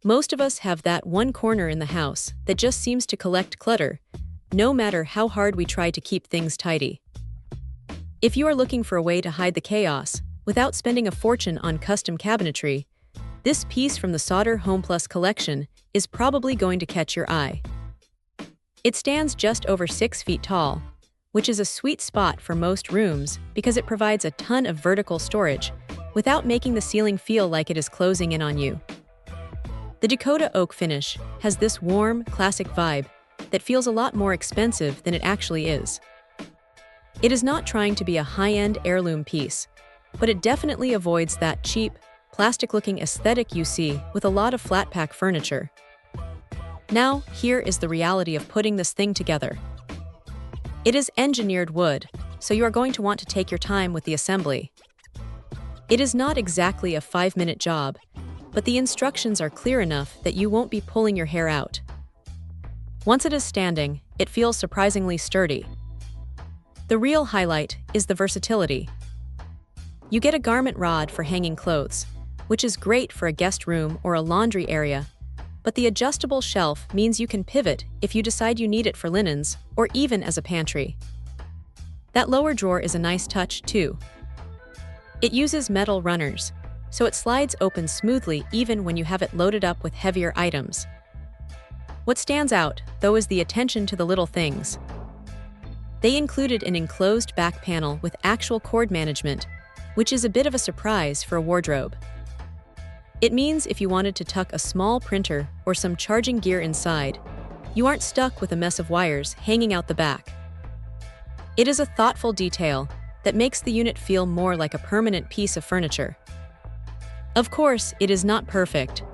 Most of us have that one corner in the house that just seems to collect clutter, no matter how hard we try to keep things tidy. If you are looking for a way to hide the chaos without spending a fortune on custom cabinetry, this piece from the Sauder HomePlus collection is probably going to catch your eye. It stands just over 6 feet tall, which is a sweet spot for most rooms because it provides a ton of vertical storage without making the ceiling feel like it is closing in on you. The Dakota oak finish has this warm, classic vibe that feels a lot more expensive than it actually is. It is not trying to be a high-end heirloom piece, but it definitely avoids that cheap, plastic-looking aesthetic you see with a lot of flat-pack furniture. Now, here is the reality of putting this thing together. It is engineered wood, so you are going to want to take your time with the assembly. It is not exactly a 5-minute job, but the instructions are clear enough that you won't be pulling your hair out. Once it is standing, it feels surprisingly sturdy. The real highlight is the versatility. You get a garment rod for hanging clothes, which is great for a guest room or a laundry area, but the adjustable shelf means you can pivot if you decide you need it for linens or even as a pantry. That lower drawer is a nice touch, too. It uses metal runners, so it slides open smoothly even when you have it loaded up with heavier items. What stands out, though, is the attention to the little things. They included an enclosed back panel with actual cord management, which is a bit of a surprise for a wardrobe. It means if you wanted to tuck a small printer or some charging gear inside, you aren't stuck with a mess of wires hanging out the back. It is a thoughtful detail that makes the unit feel more like a permanent piece of furniture. Of course, it is not perfect.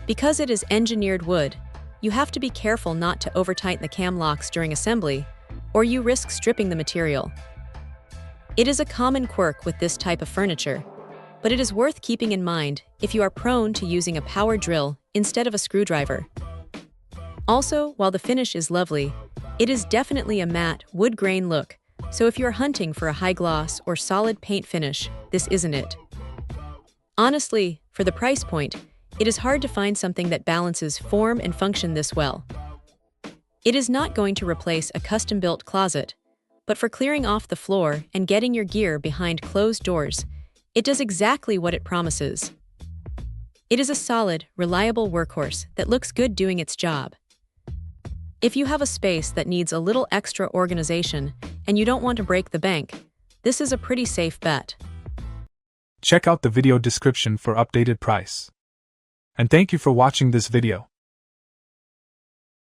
Because it is engineered wood, you have to be careful not to over-tighten the cam locks during assembly, or you risk stripping the material. It is a common quirk with this type of furniture, but it is worth keeping in mind if you are prone to using a power drill instead of a screwdriver. Also, while the finish is lovely, it is definitely a matte, wood grain look, so if you are hunting for a high gloss or solid paint finish, this isn't it. Honestly, for the price point, it is hard to find something that balances form and function this well. It is not going to replace a custom-built closet, but for clearing off the floor and getting your gear behind closed doors, it does exactly what it promises. It is a solid, reliable workhorse that looks good doing its job. If you have a space that needs a little extra organization and you don't want to break the bank, this is a pretty safe bet. Check out the video description for updated price. And thank you for watching this video.